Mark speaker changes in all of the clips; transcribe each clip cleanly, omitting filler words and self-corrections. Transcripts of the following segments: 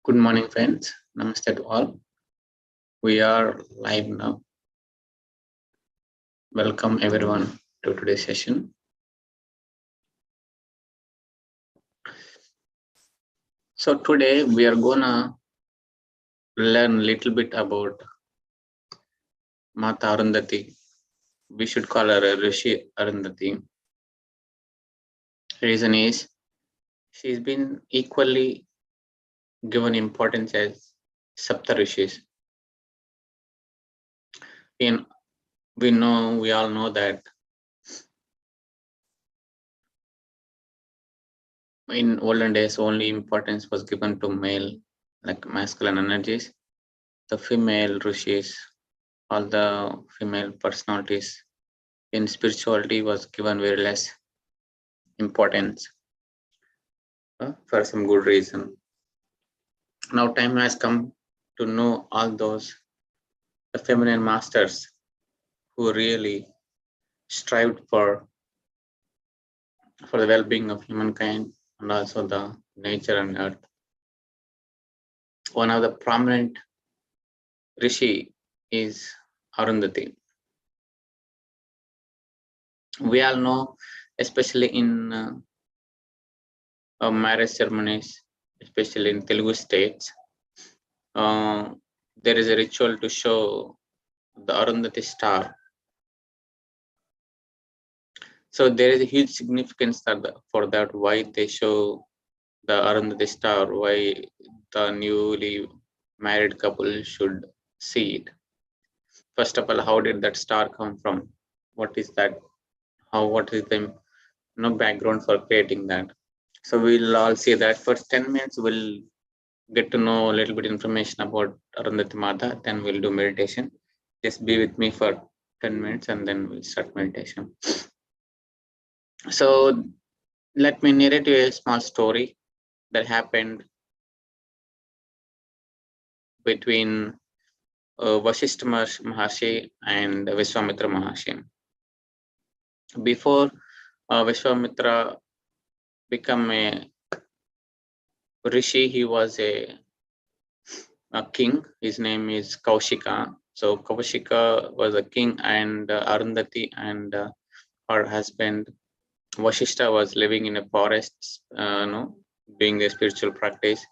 Speaker 1: Good morning, friends. Namaste to all. We are live now. Welcome everyone to today's session. So today we are gonna learn a little bit about Mata Arundhathi. We should call her a Rishi Arundhathi. Reason is she's been equally given importance as Sapta Rishis. We all know that in olden days only importance was given to male, like masculine energies. The female rishis, all the female personalities in spirituality was given very less importance for some good reason. Now time has come to know all those the feminine masters who really strived for the well-being of humankind and also the nature and earth. One of the prominent rishi is Arundhati. We all know, especially in marriage ceremonies, especially in Telugu states, there is a ritual to show the Arundhati star. So there is a huge significance for that, why they show the Arundhati star, why the newly married couple should see it. First of all, how did that star come from? What is that? What is the background for creating that? So we'll all see that. First 10 minutes we'll get to know a little bit information about Arundhati Mata, then we'll do meditation. Just be with me for 10 minutes and then we'll start meditation. So let me narrate you a small story that happened between Vasishtha Maharshi and Vishwamitra Maharshi. Before Vishwamitra became a rishi, he was a king. His name is Kaushika. So Kaushika was a king, and Arundhati and her husband Vasishtha was living in a forest, doing a spiritual practice,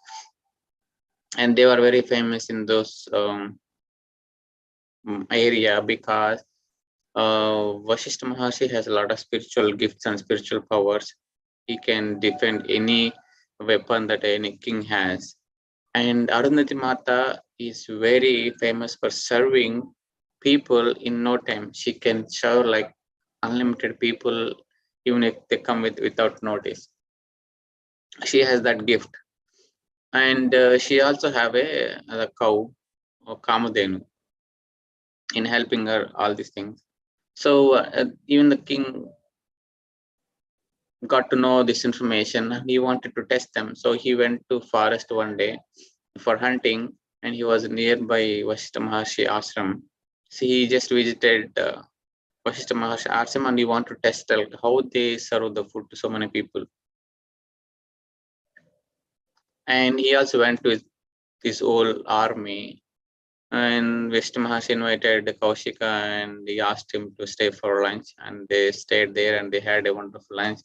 Speaker 1: and they were very famous in those area because Vasishtha Maharshi has a lot of spiritual gifts and spiritual powers. He can defend any weapon that any king has. And Arundhati Mata is very famous for serving people in no time. She can serve like unlimited people, even if they come without notice. She has that gift. And she also have a cow or Kamadhenu in helping her all these things. So even the king got to know this information and he wanted to test them. So he went to forest one day for hunting, and he was nearby Vasishtha Maharshi ashram. So he just visited Vasishtha Maharshi ashram and he wanted to test how they serve the food to so many people. And he also went to his whole army, and Vasishtha Maharshi invited Kaushika and he asked him to stay for lunch, and they stayed there and they had a wonderful lunch.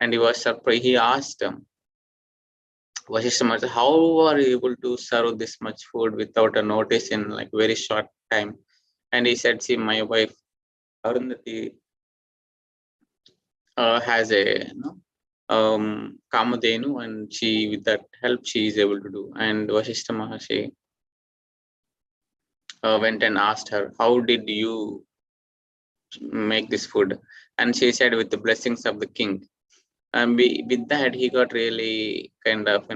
Speaker 1: And he was surprised. He asked him, Vasishtha Maharshi, how are you able to serve this much food without a notice in like very short time? And he said, see, my wife Arundhati has a Kamadhenu, and she, with that help, she is able to do. And Vasishtha Maharshi went and asked her, how did you make this food? And she said, with the blessings of the king. And with that, he got really kind of,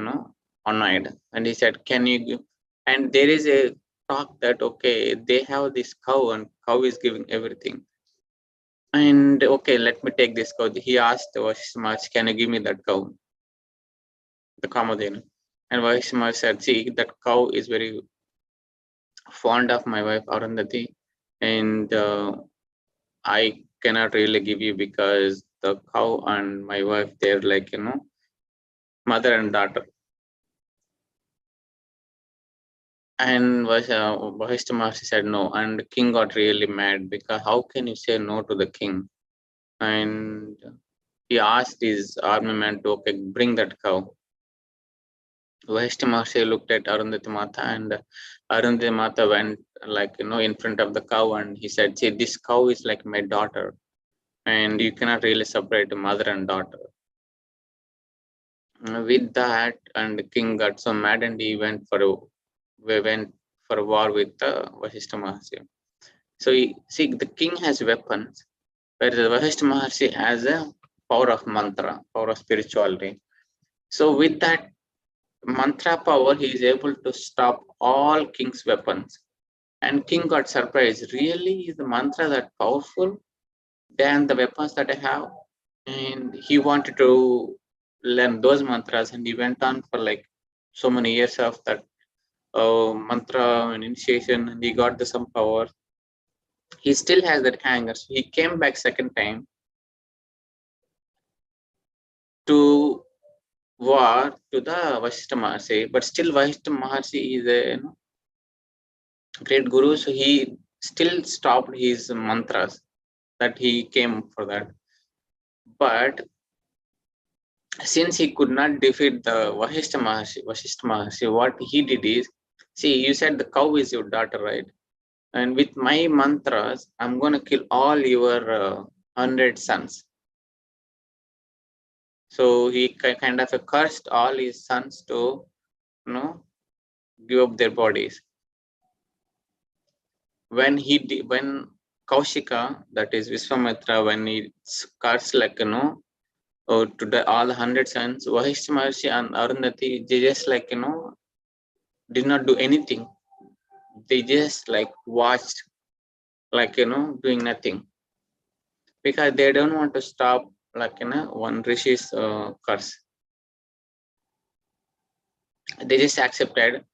Speaker 1: annoyed. And he said, can you give? And there is a talk that, okay, they have this cow and cow is giving everything. And okay, let me take this cow. He asked Vasishtha Maharshi, can you give me that cow? The Kamadhenu. And Vasishtha Maharshi said, see, that cow is very fond of my wife Arundhati, and I cannot really give you because the cow and my wife, they're like, mother and daughter. And Vasishtha Maharshi said no, and the king got really mad because how can you say no to the king? And he asked his army man to, okay, bring that cow. Vasishtha Maharshi looked at Arundhati Mata, and Arundhati Mata went in front of the cow, and he said, see, this cow is like my daughter, and you cannot really separate mother and daughter. With that, and the king got so mad, and he went for a war with Vasishtha Maharshi. So see, the king has weapons, whereas Vasishtha Maharshi has a power of mantra, power of spirituality. So with that mantra power, he is able to stop all king's weapons. And king got surprised. Really, is the mantra that powerful than the weapons that I have? And he wanted to learn those mantras, and he went on for like so many years of that mantra and initiation, and he got some power. He still has that anger, so he came back second time to war to the Vasishtha Maharshi, but still Vasishtha Maharshi is a great guru, so he still stopped his mantras that he came for that. But since he could not defeat the Vasishtha Maharshi, what he did is, see, you said the cow is your daughter, right? And with my mantras, I'm going to kill all your 100 sons. So he kind of cursed all his sons to, give up their bodies. When Kaushika, that is Vishwamitra, when he cursed to all the 100 sons, Vasishtha Maharshi and Arundhati, they just did not do anything. They just watched, doing nothing, because they don't want to stop one rishi's curse. They just accepted,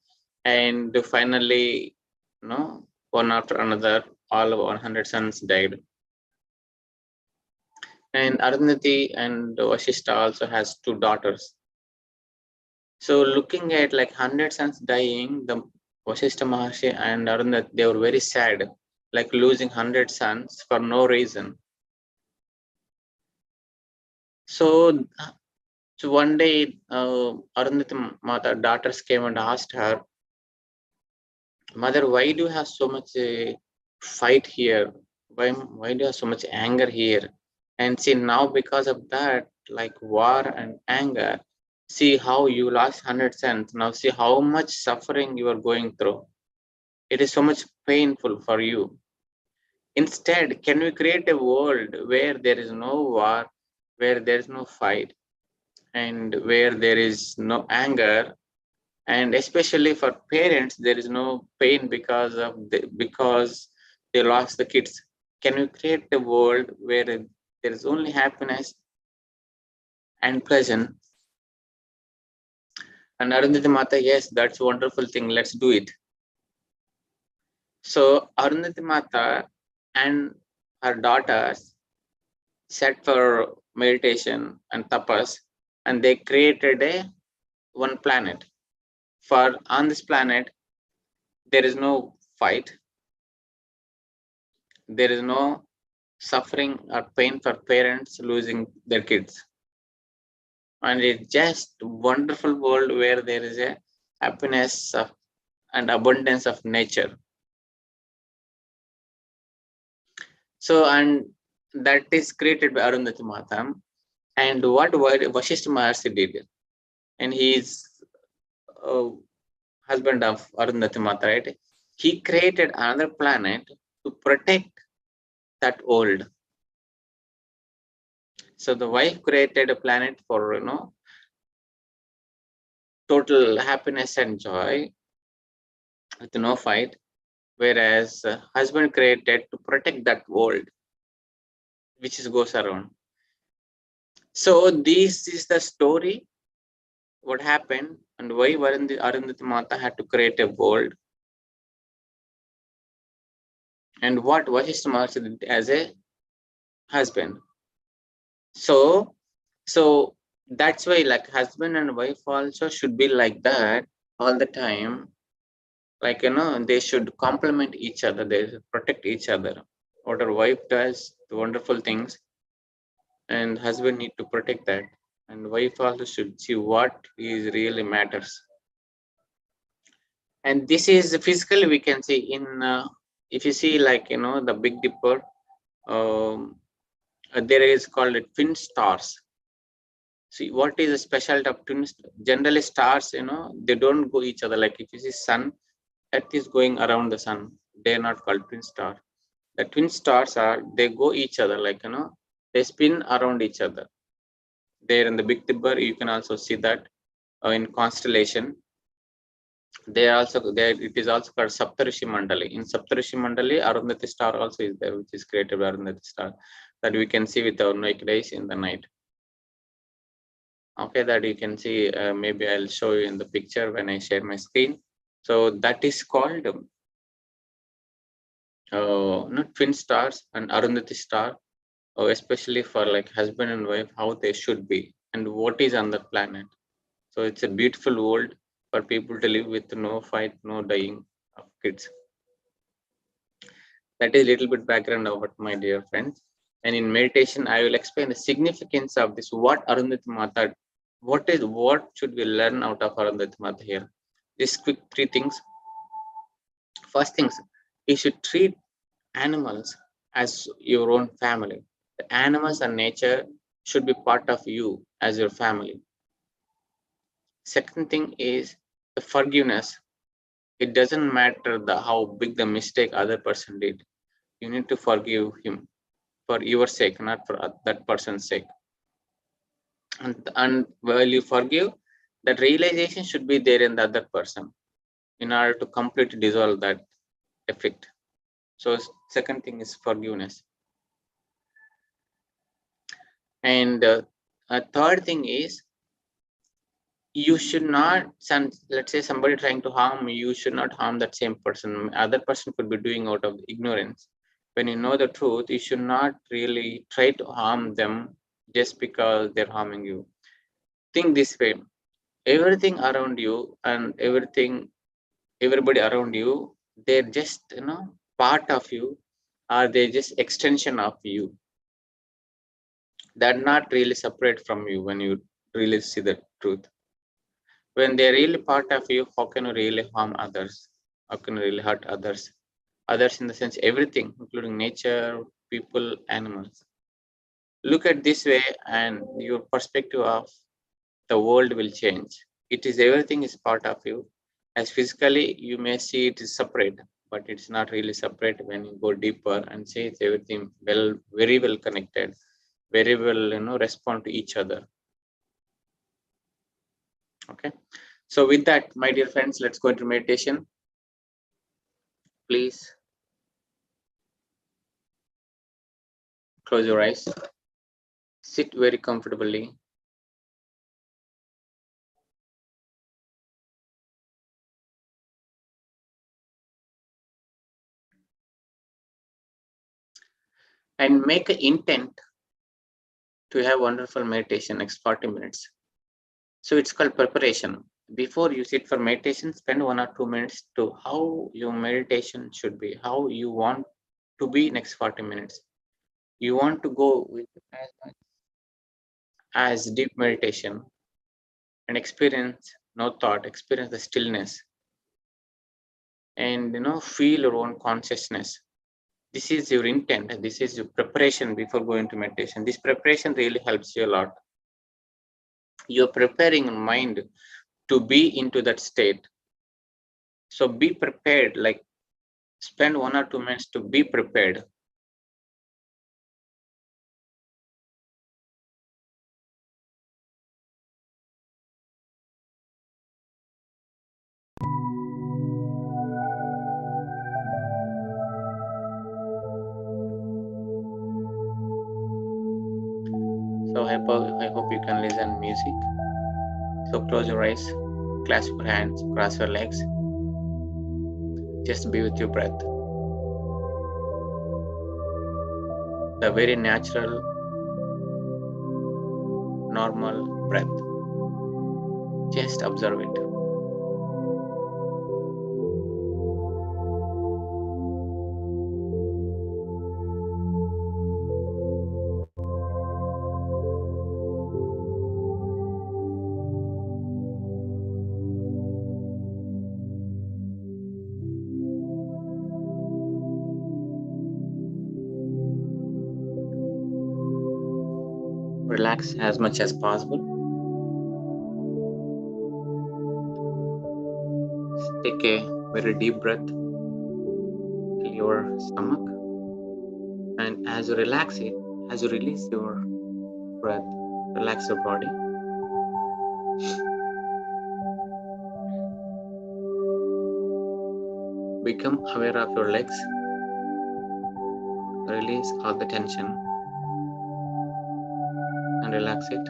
Speaker 1: and finally, one after another, all 100 sons died. And Arundhati and Vasishtha also has 2 daughters. So looking at 100 sons dying, the Vasishtha Maharshi and Arundhati, they were very sad, losing 100 sons for no reason. So one day, Arundhati Mata daughters came and asked her, Mother, why do you have so much fight here? Why do you have so much anger here? And see, now because of that, war and anger, see how you lost 100 cents. Now see how much suffering you are going through. It is so much painful for you. Instead, can we create a world where there is no war, where there is no fight, and where there is no anger, and especially for parents, there is no pain because they lost the kids? Can we create a world where there is only happiness and pleasure? And Arundhati Mata, yes, that's a wonderful thing. Let's do it. So Arundhati Mata and her daughters sat for meditation and tapas, and they created one planet. For on this planet, there is no fight, there is no suffering or pain for parents losing their kids, and it's just wonderful world where there is a happiness and abundance of nature. So, and that is created by Arundhati Mata. And what Vasishtha Maharshi did, and he is husband of Arundhati Mata, right? He created another planet to protect that old. So the wife created a planet for total happiness and joy with no fight, whereas husband created to protect that world which goes around. So this is the story, what happened and why Arundhati Mata had to create a world, and what Vasishtha Maharshi did as a husband. So that's why husband and wife also should be like that all the time. Like, they should complement each other, they should protect each other. What our wife does, the wonderful things, and husband need to protect that, and wife also should see what is really matters. And this is physically we can see in if you see, like, the Big Dipper, um, there is called twin stars. See, what is a specialty of twin? Generally, stars, they don't go each other. Like if you see sun, Earth is going around the sun. They are not called twin star. The twin stars are, they go each other, like, they spin around each other. There in the Big Dipper, you can also see that in constellation. They are also there. It is also called Saptarishi Mandali. In Saptarishi Mandali, Arundhathi star also is there, which is created by Arundhathi star, that we can see with our naked eyes in the night. Okay, that you can see. Maybe I'll show you in the picture when I share my screen. So that is called not twin stars and Arundhati star, especially for like husband and wife, how they should be and what is on the planet. So it's a beautiful world for people to live with, no fight, no dying of kids. That is a little bit background of what, my dear friends. And in meditation, I will explain the significance of this. What Arundhati Mata, what should we learn out of Arundhati Mata here? These quick three things. First things, you should treat animals as your own family. The animals and nature should be part of you as your family. Second thing is the forgiveness. It doesn't matter how big the mistake other person did. You need to forgive him for your sake, not for that person's sake. And while you forgive, that realization should be there in the other person in order to completely dissolve that effect. So second thing is forgiveness. And a third thing is, you should not, let's say somebody trying to harm you, should not harm that same person. Other person could be doing out of ignorance. When you know the truth, you should not really try to harm them just because they're harming you. Think this way: everything around you and everybody around you, they're just part of you, or they're just extension of you. They're not really separate from you when you really see the truth. When they're really part of you, how can you really harm others? How can you really hurt others? Others in the sense everything, including nature, people, animals. Look at this way, and your perspective of the world will change. It is, everything is part of you. As physically, you may see it is separate, but it's not really separate when you go deeper and say it's everything very well connected, very well, respond to each other. Okay. So with that, my dear friends, let's go into meditation. Please close your eyes. Sit very comfortably. And make an intent to have wonderful meditation next 40 minutes. So it's called preparation. Before you sit for meditation, spend 1 or 2 minutes to how your meditation should be, how you want to be next 40 minutes. You want to go with as deep meditation and experience no thought, experience the stillness, and feel your own consciousness. This is your intent. This is your preparation before going to meditation. This preparation really helps you a lot. You're preparing your mind to be into that state. So be prepared, like spend 1 or 2 minutes to be prepared. So I hope you can listen music. So close your eyes, clasp your hands, cross your legs. Just be with your breath. The very natural, normal breath. Just observe it. Relax as much as possible. Take a very deep breath. Fill your stomach. And as you relax it, as you release your breath, relax your body. Become aware of your legs. Release all the tension and relax it.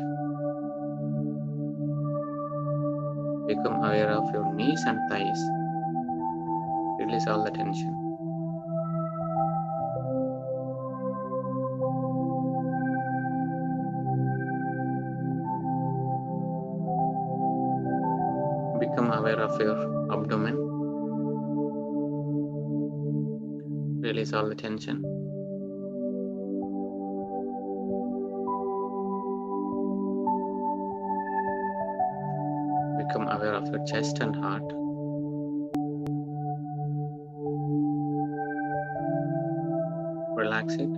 Speaker 1: Become aware of your knees and thighs. Release all the tension. Become aware of your abdomen. Release all the tension. Become aware of your chest and heart. Relax it.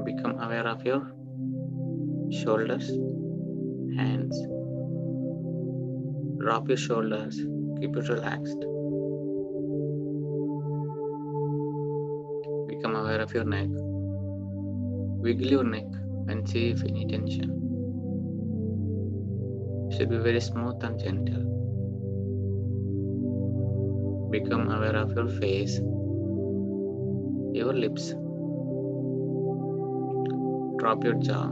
Speaker 1: Become aware of your shoulders, hands. Drop your shoulders. Keep it relaxed. Become aware of your neck. Wiggle your neck and see if any tension. Should be very smooth and gentle. Become aware of your face, your lips. Drop your jaw.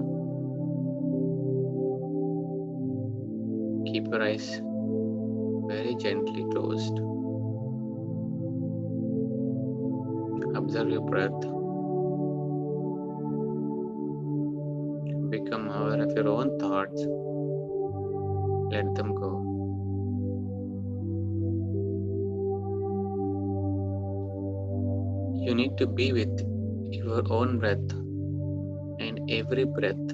Speaker 1: Keep your eyes very gently closed. Observe your breath. Become aware of your own thoughts. Let them go. You need to be with your own breath and every breath.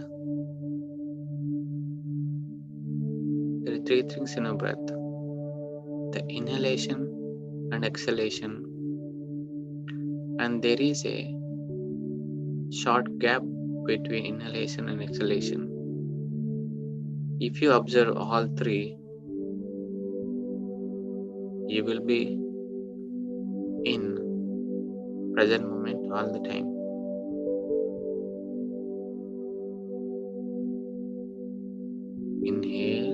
Speaker 1: There are three things in a breath: the inhalation and exhalation, and there is a short gap between inhalation and exhalation. If you observe all three, you will be in present moment all the time. Inhale,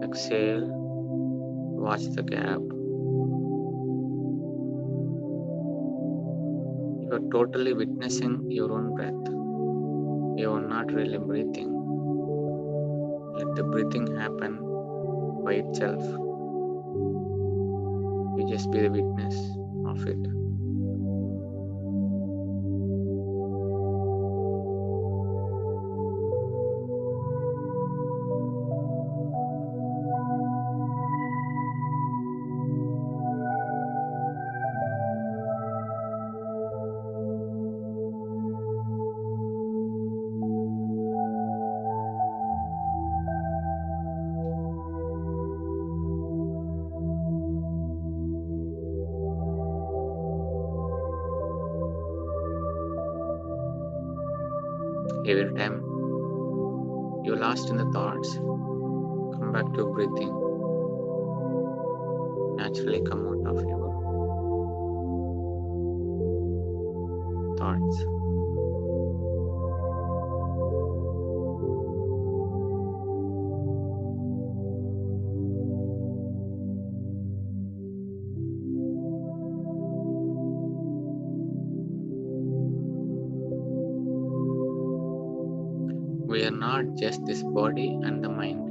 Speaker 1: exhale, watch the gap. You are totally witnessing your own breath. You are not really breathing. Let the breathing happen by itself. You just be the witness of it. Every time you're lost in the thoughts, come back to breathing. Naturally come out of your thoughts. We are not just this body and the mind.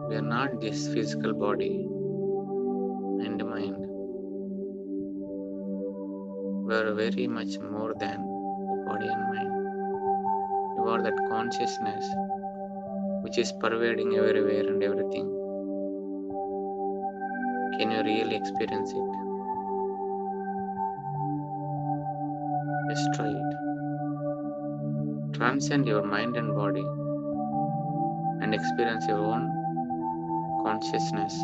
Speaker 1: We are not this physical body and the mind. We are very much more than the body and mind. You are that consciousness which is pervading everywhere and everything. Can you really experience it? Just try it. Transcend your mind and body and experience your own consciousness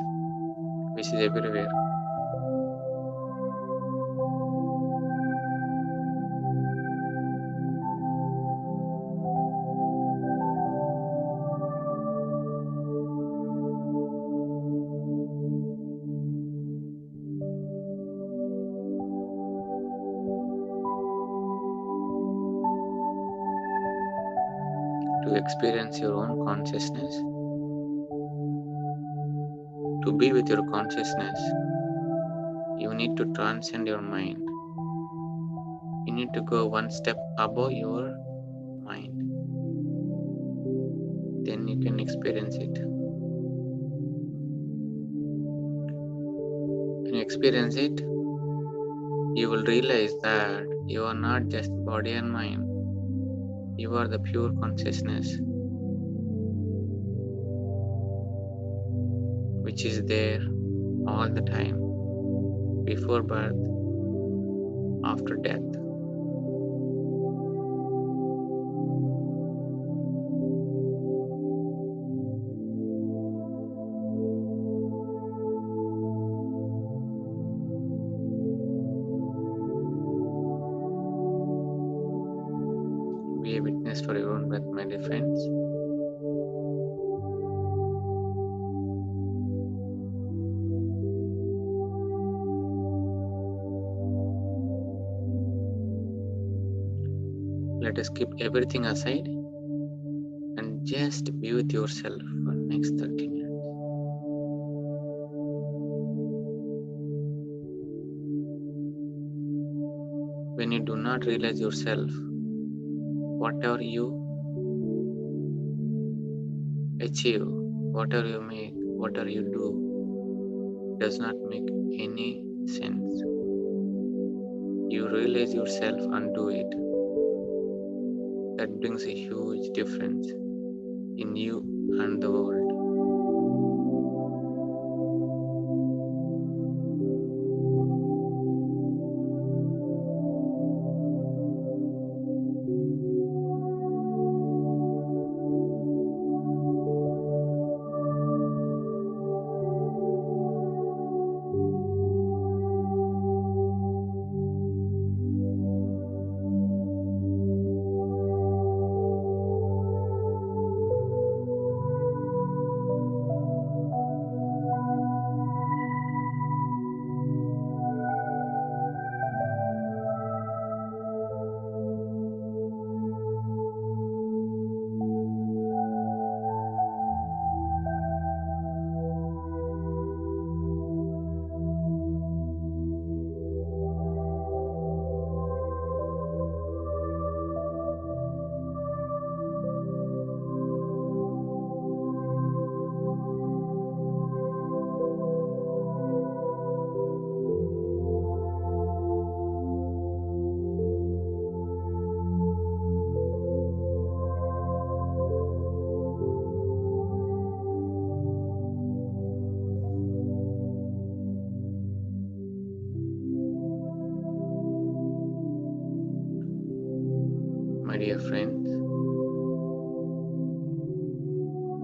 Speaker 1: which is everywhere. to experience your own consciousness, to be with your consciousness, you need to transcend your mind. You need to go one step above your mind. Then you can experience it. When you experience it, you will realize that you are not just body and mind. You are the pure consciousness, which is there all the time, before birth, after death. Be a witness for your own breath, my dear friends. Let us keep everything aside and just be with yourself for the next 30 minutes. When you do not realize yourself, whatever you achieve, whatever you make, whatever you do, does not make any sense. You realize yourself and do it. That brings a huge difference in you and the world. My dear friends,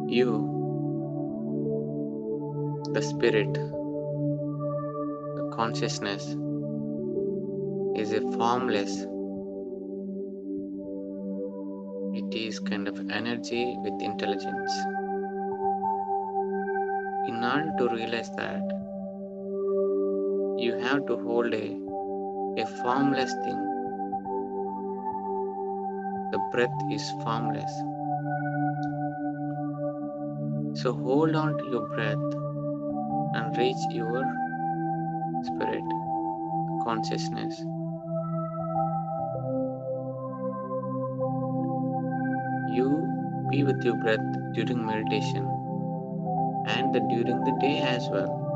Speaker 1: you, the spirit, the consciousness, is a formless. It is kind of energy with intelligence. In order to realize that, you have to hold a formless thing. The breath is formless. So hold on to your breath and reach your spirit, consciousness. You be with your breath during meditation and during the day as well.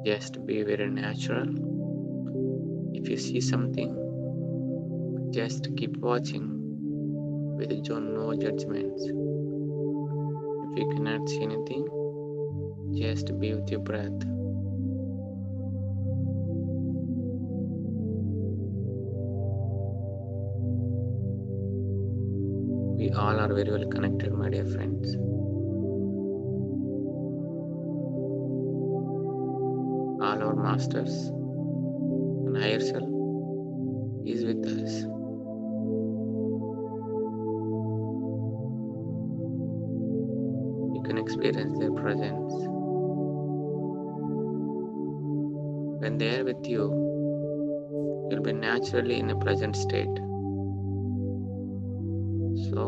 Speaker 1: Just be very natural. If you see something, just keep watching with no judgments. If you cannot see anything, just be with your breath. We all are very well connected, my dear friends. masters and higher self is with us. You can experience their presence. When they are with you, you'll be naturally in a present state. So,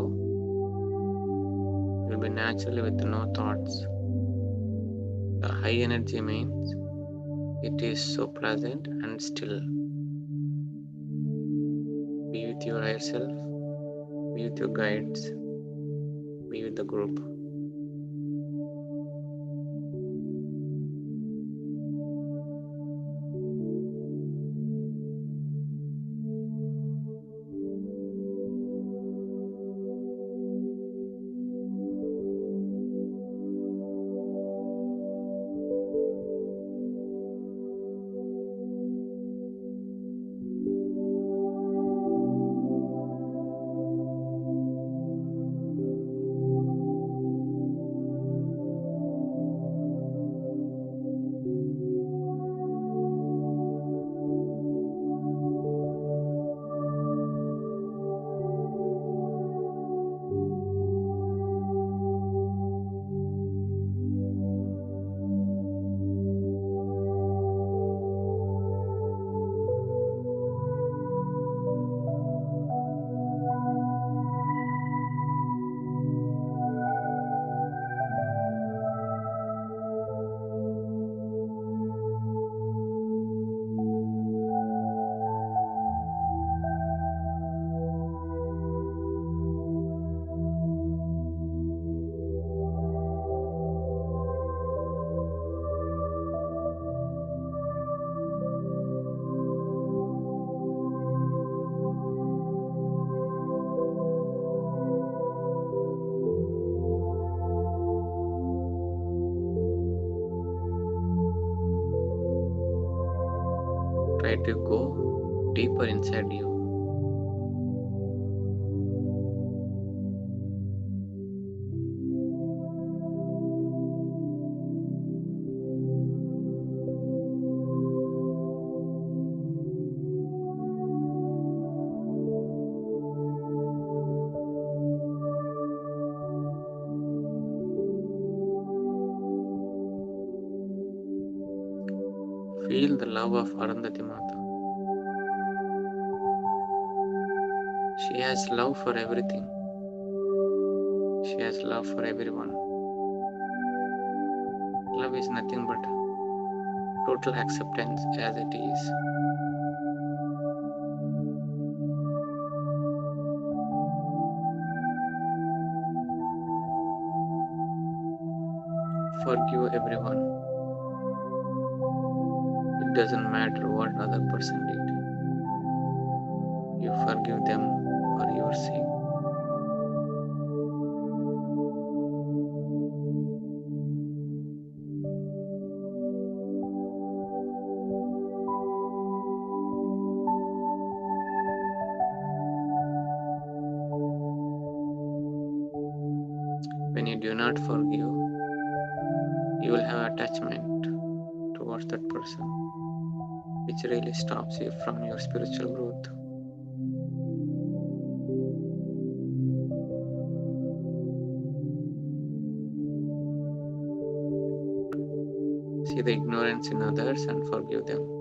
Speaker 1: you'll be naturally with no thoughts. The high energy means it is so pleasant and still. Be with your higher self, be with your guides, be with the group. Try to go deeper inside you. Feel the love of Arundhathi Mata. She has love for everything. She has love for everyone. Love is nothing but total acceptance as it is. Forgive everyone. It doesn't matter what another person did. You forgive them for your sake. When you do not forgive, you will have attachment towards that person, which really stops you from your spiritual growth. See the ignorance in others and forgive them.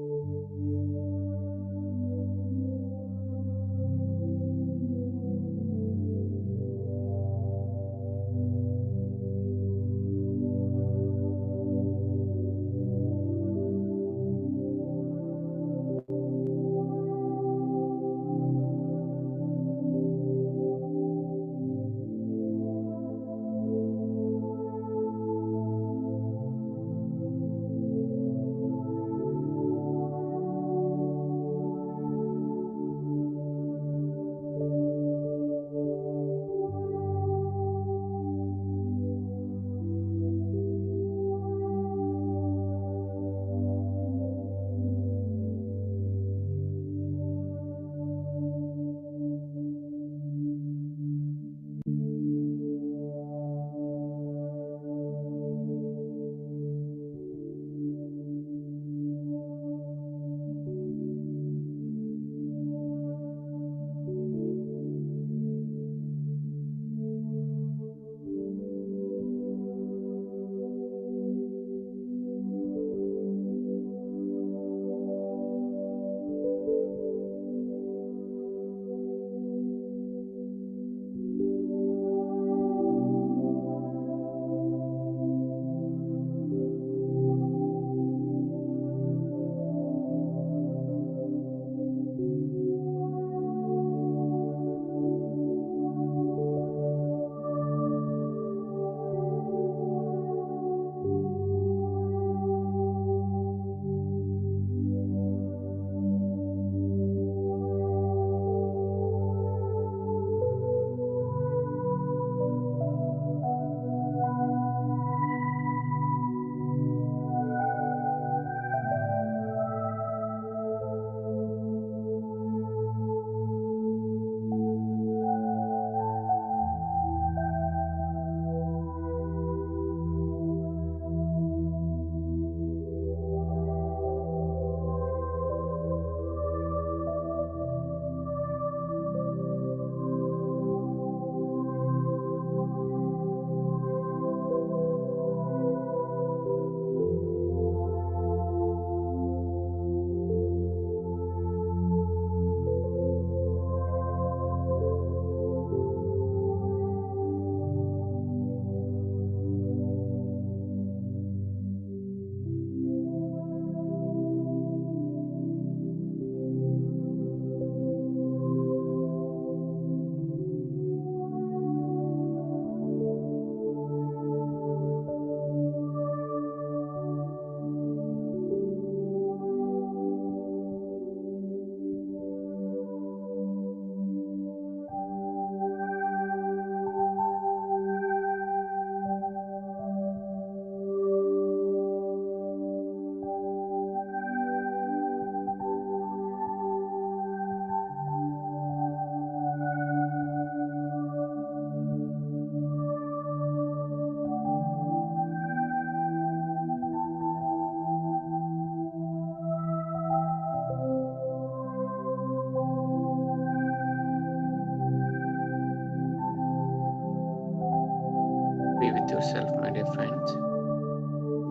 Speaker 1: yourself, my dear friends.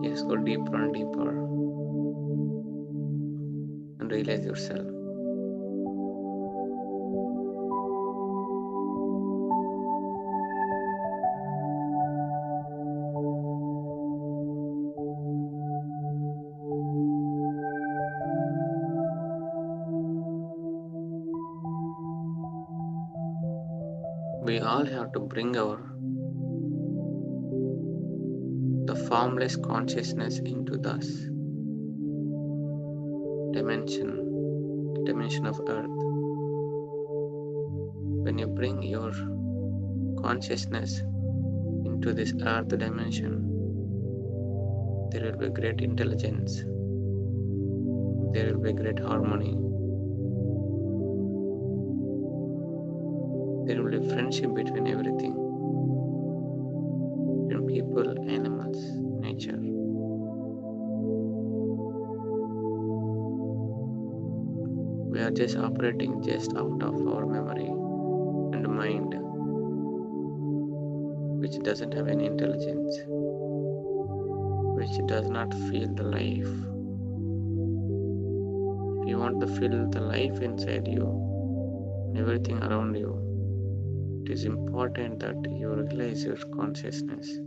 Speaker 1: Just go deeper and deeper and realize yourself. We all have to bring the formless consciousness into this dimension of earth. When you bring your consciousness into this earth dimension, there will be great intelligence, there will be great harmony, there will be friendship between everything, between people, animals, nature. We are just operating just out of our memory and mind, which doesn't have any intelligence, which does not feel the life. If you want to feel the life inside you, everything around you, it is important that you realize your consciousness.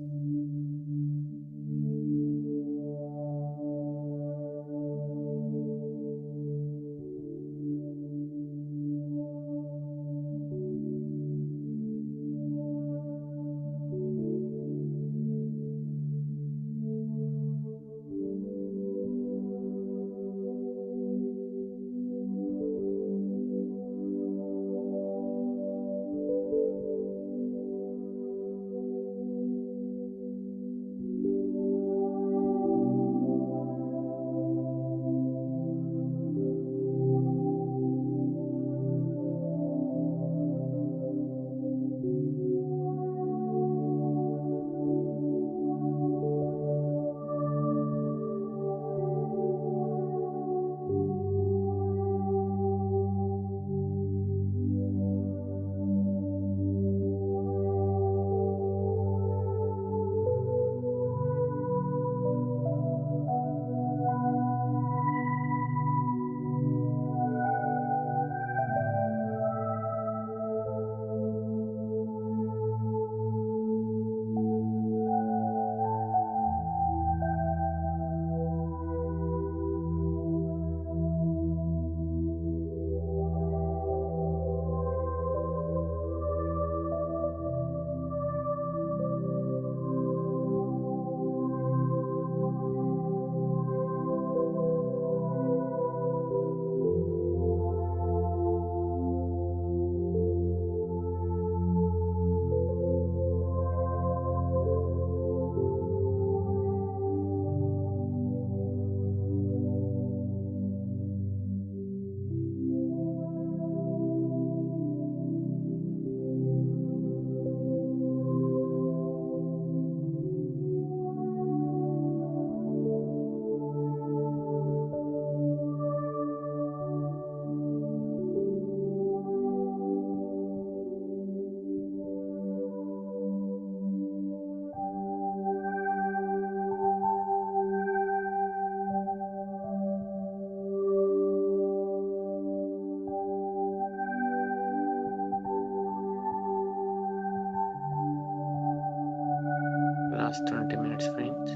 Speaker 1: Last 20 minutes, friends.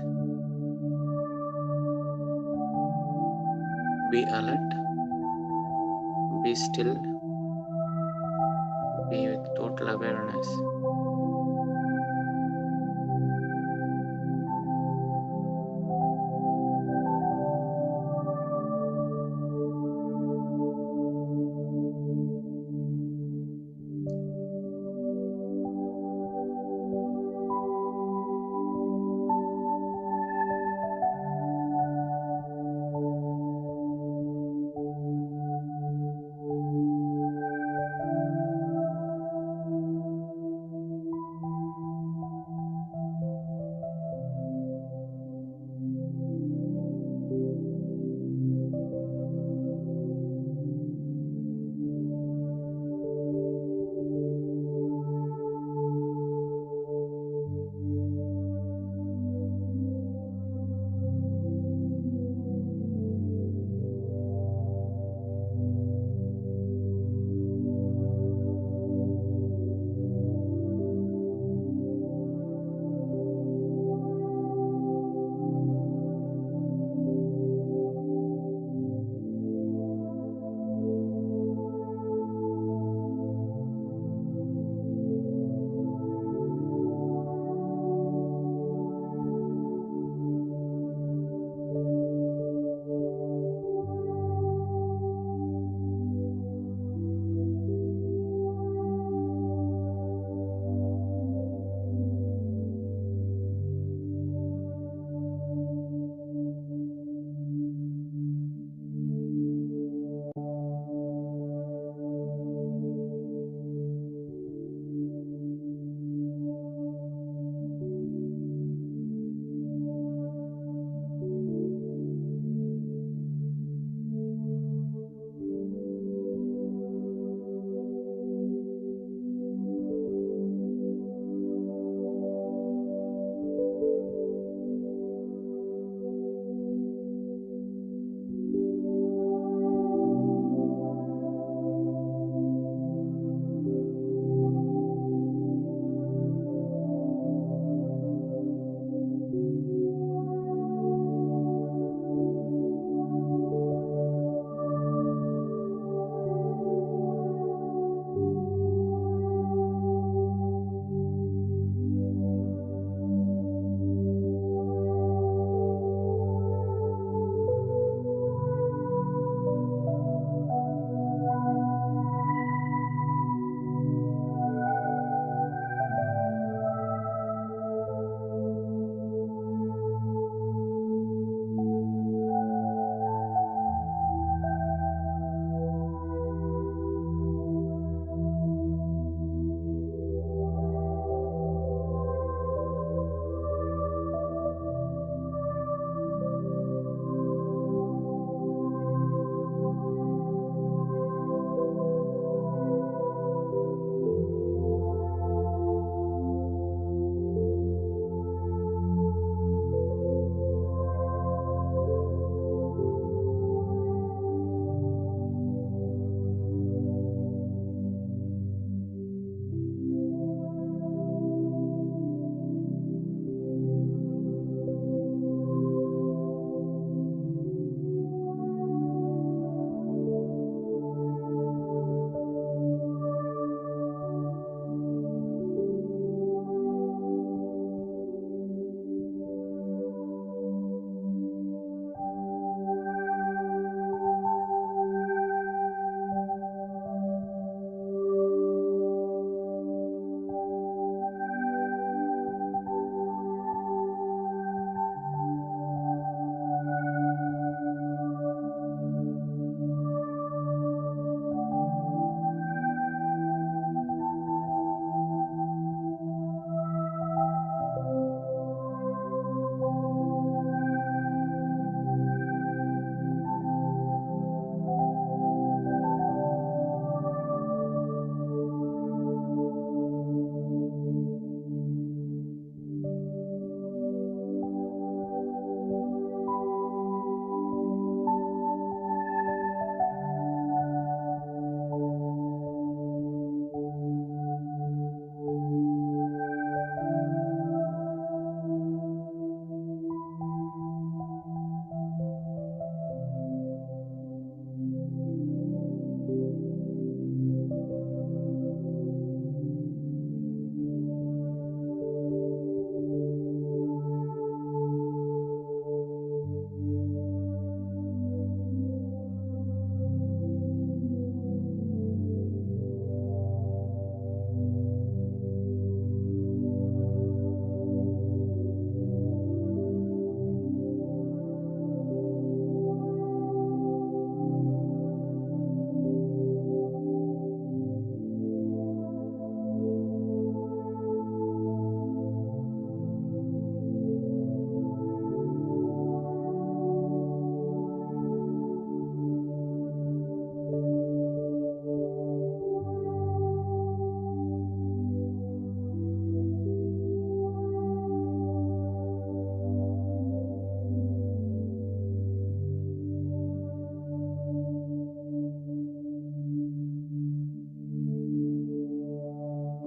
Speaker 1: Be alert, be still, be with total awareness.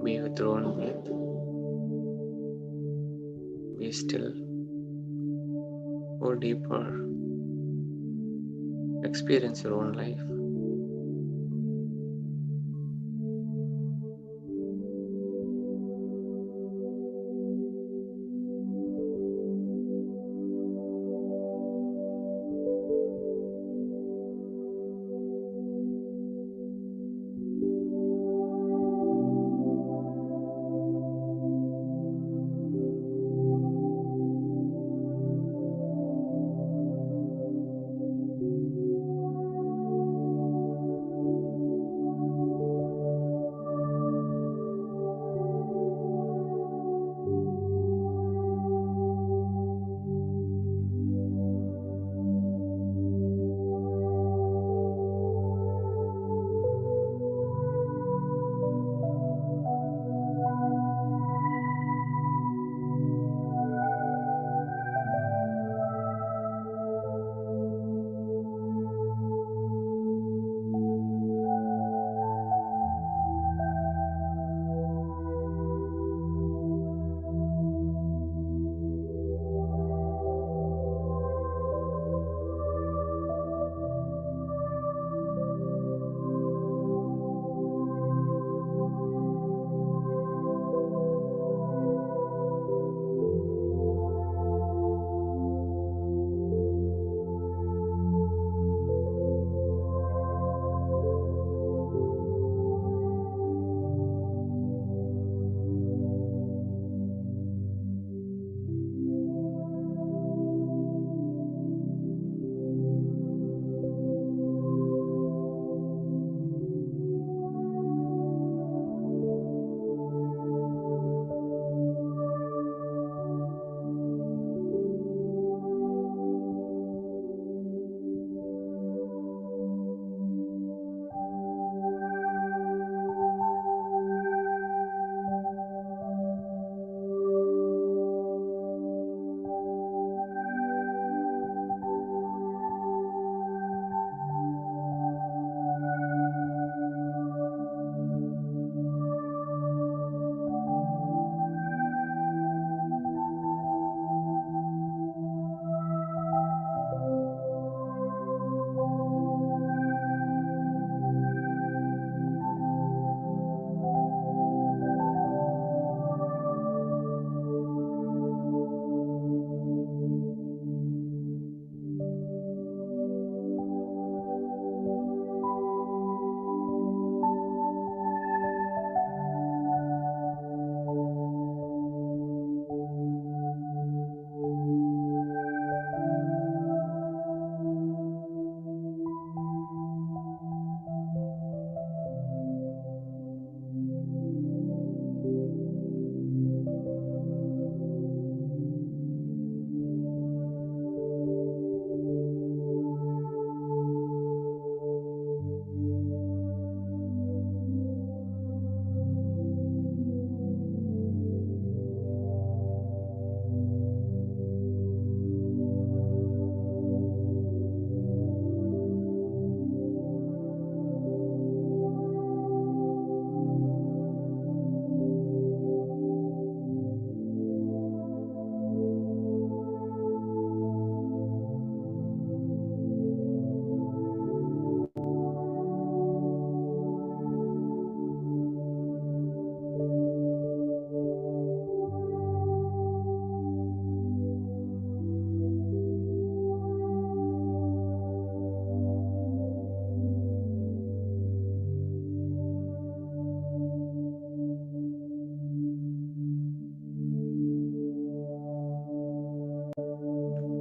Speaker 1: Be with your own breath. Be still. Go deeper. Experience your own life.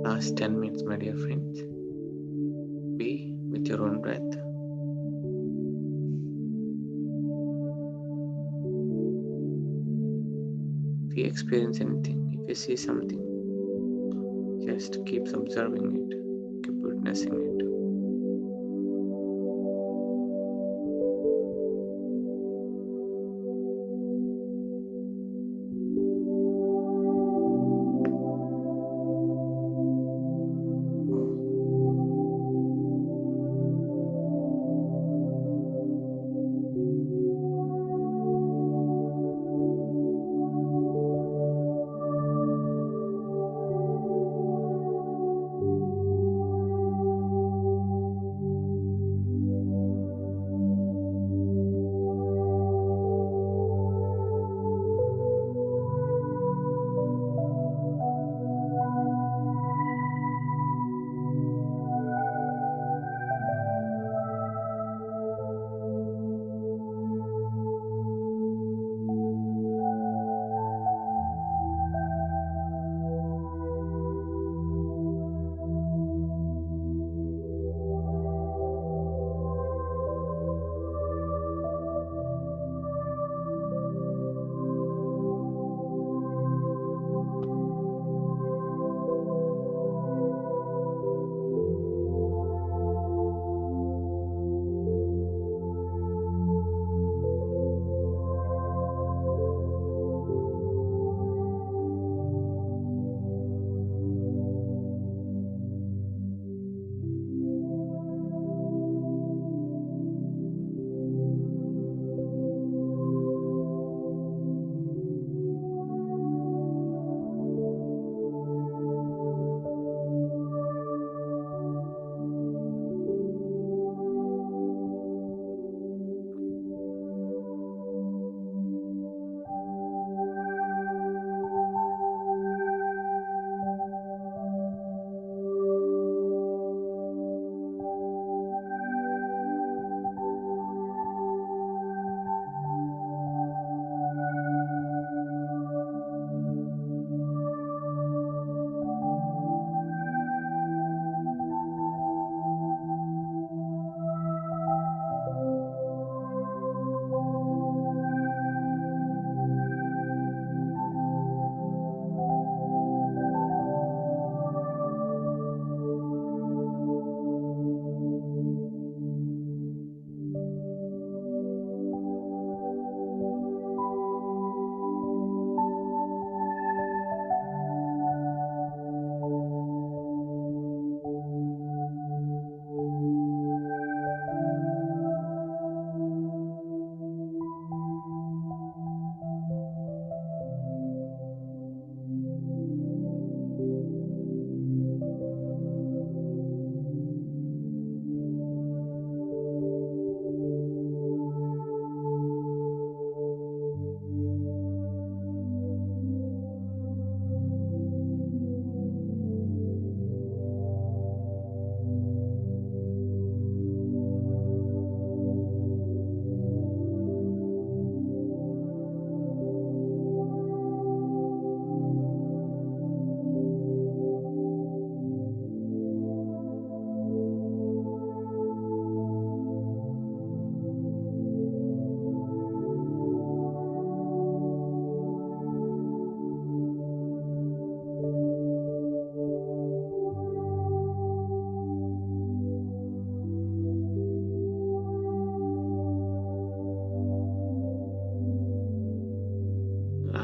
Speaker 1: Last 10 minutes, my dear friends. Be with your own breath. If you experience anything, if you see something, just keep observing it, keep witnessing it.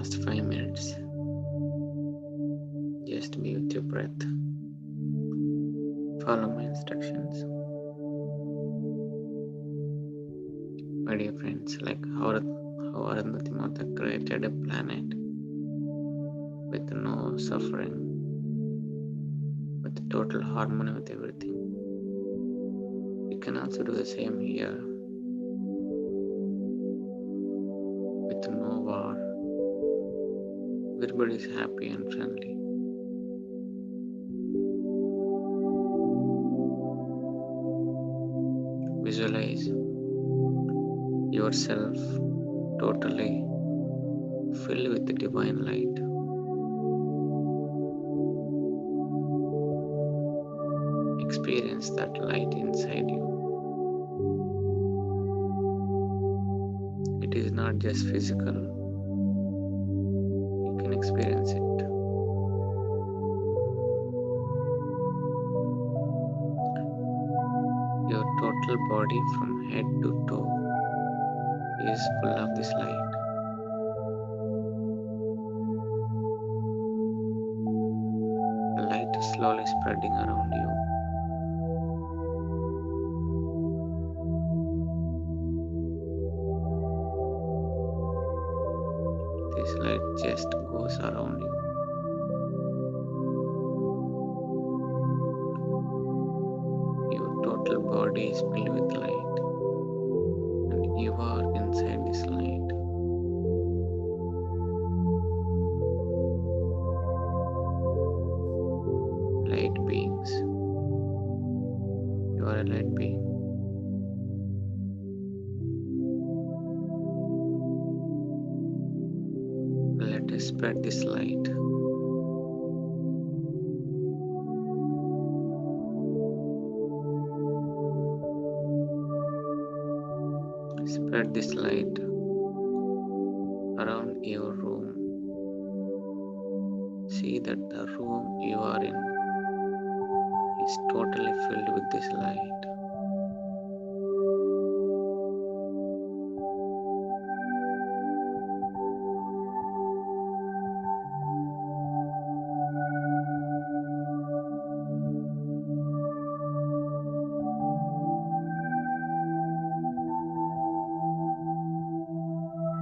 Speaker 1: last 5 minutes. Just be with your breath. Follow my instructions. My dear friends, like how Arundhathi created a planet with no suffering, with total harmony with everything. You can also do the same here, with no war. Everybody is happy and friendly. Visualize yourself totally filled with the divine light. Experience that light inside you. It is not just physical, you can experience it. Your total body from head to toe is full of this light. The light is slowly spreading around you. This light just goes around you. Your total body is filled with light, and you are inside this light. Light beings. You are a light being. Let us spread this light. Spread this light around your room. See that the room you are in is totally filled with this light.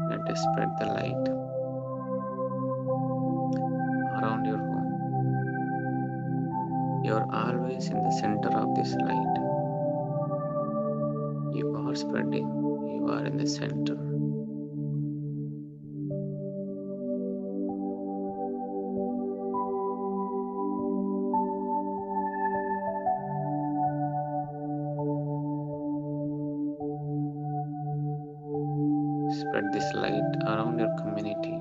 Speaker 1: Let us spread the light around your room. You are always in the center of this light. You are spreading. You are in the center. Spread this light around your community.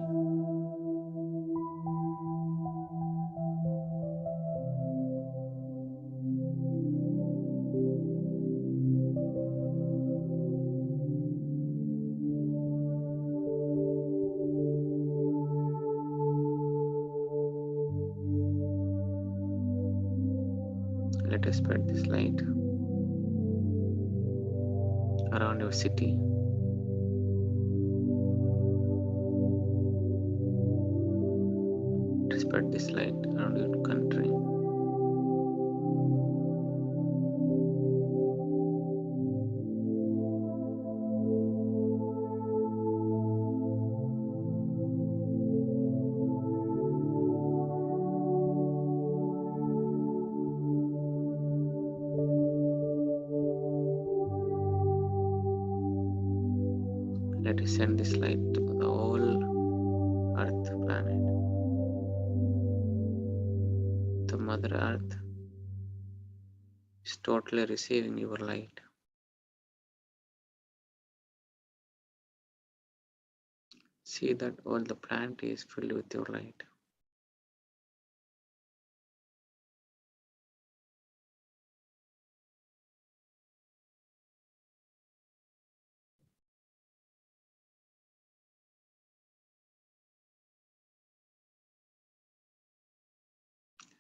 Speaker 1: Let us spread this light around your city. Let us spread this light around your country. Let us send this light to the whole Earth planet. The Mother Earth is totally receiving your light. See that all the planet is filled with your light.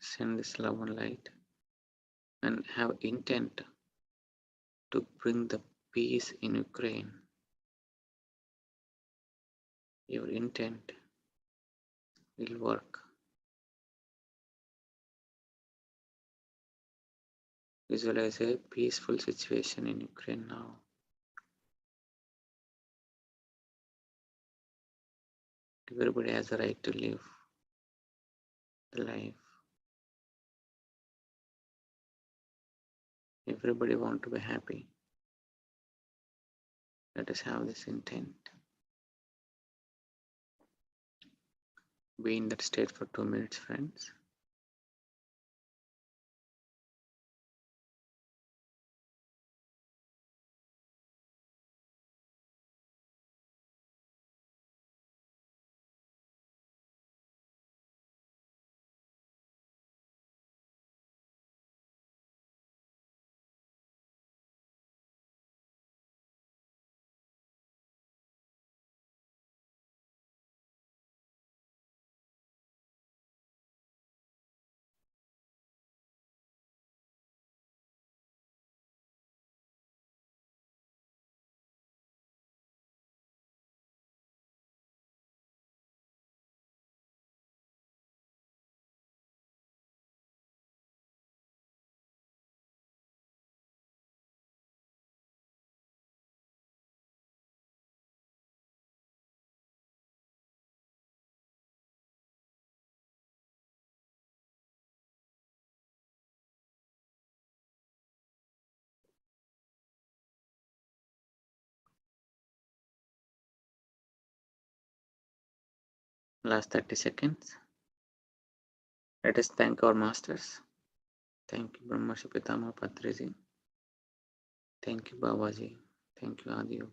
Speaker 1: Send this love and light and have intent to bring the peace in Ukraine. Your intent will work. Visualize a peaceful situation in Ukraine now. Everybody has a right to live the life. Everybody wants to be happy. Let us have this intent. Be in that state for 2 minutes, friends. Last 30 seconds. Let us thank our masters. Thank you, Brahma Shapitama Patriji. Thank you, Babaji. Thank you, Adi Yogi.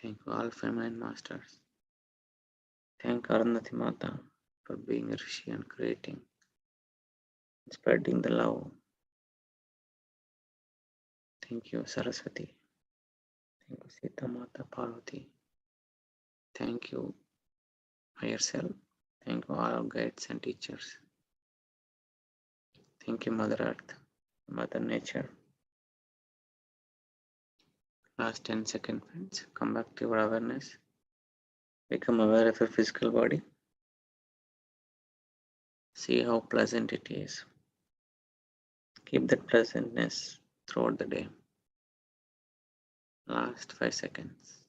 Speaker 1: Thank you, all feminine masters. Thank Arundhathi Mata for being a Rishi and creating, spreading the love. Thank you, Saraswati. Thank you, Sita Mata Parvati. Thank you, higher self. Thank you, all our guides and teachers. Thank you, Mother Earth, Mother Nature. Last 10 seconds, friends. Come back to your awareness. Become aware of your physical body. See how pleasant it is. Keep that pleasantness throughout the day. Last 5 seconds.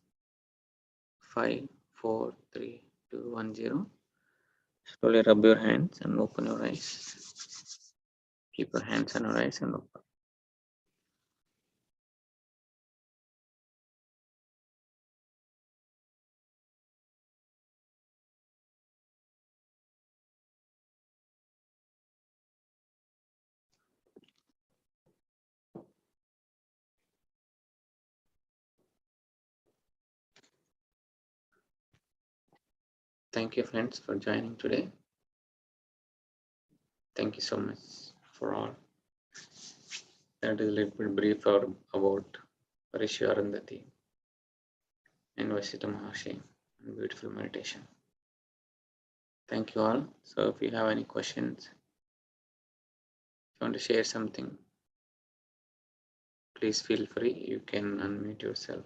Speaker 1: 5, 4, 3, 2, 1, 0. Slowly rub your hands and open your eyes. Keep your hands on your eyes and open. Thank you, friends, for joining today. Thank you so much for all. That is a little bit brief about Rishi Arundhati and Vasita Maharshi and beautiful meditation. Thank you all. So if you have any questions, if you want to share something, please feel free. You can unmute yourself.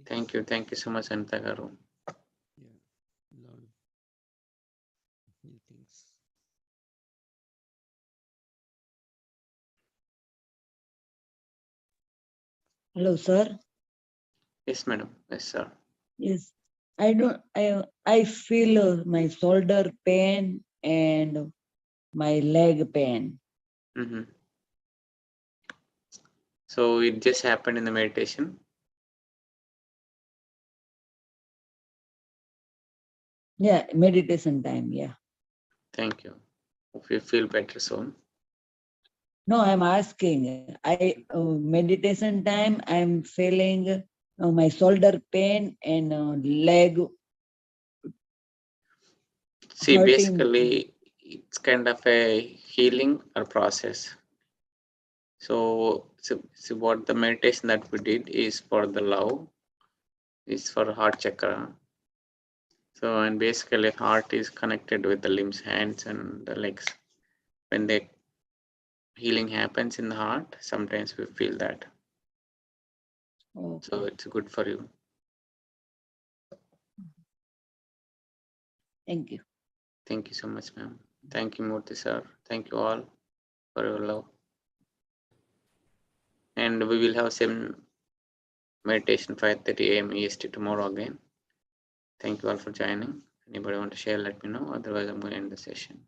Speaker 1: Thank you. Thank you so much, Anita Garu.
Speaker 2: Yeah, lot of new things.
Speaker 3: Hello, sir.
Speaker 1: Yes, madam. Yes, sir.
Speaker 3: Yes, I feel my shoulder pain and my leg pain.
Speaker 1: Mm-hmm. So it just happened in the meditation.
Speaker 3: Yeah, meditation time. Yeah.
Speaker 1: Thank you. Hope you feel better soon.
Speaker 3: No, I'm asking. Meditation time. I'm feeling my shoulder pain and leg
Speaker 1: See,
Speaker 3: hurting.
Speaker 1: basically, it's kind of a healing or process. So what the meditation that we did is for the love, is for heart chakra. So, and basically heart is connected with the limbs, hands and the legs. When the healing happens in the heart, sometimes we feel that.
Speaker 3: Okay.
Speaker 1: So it's good for you.
Speaker 3: Thank you.
Speaker 1: Thank you so much, ma'am. Thank you, Murthy sir. Thank you all for your love. And we will have same meditation 5:30 a.m. EST tomorrow again. Thank you all for joining. Anybody want to share, let me know. Otherwise, I'm going to end the session.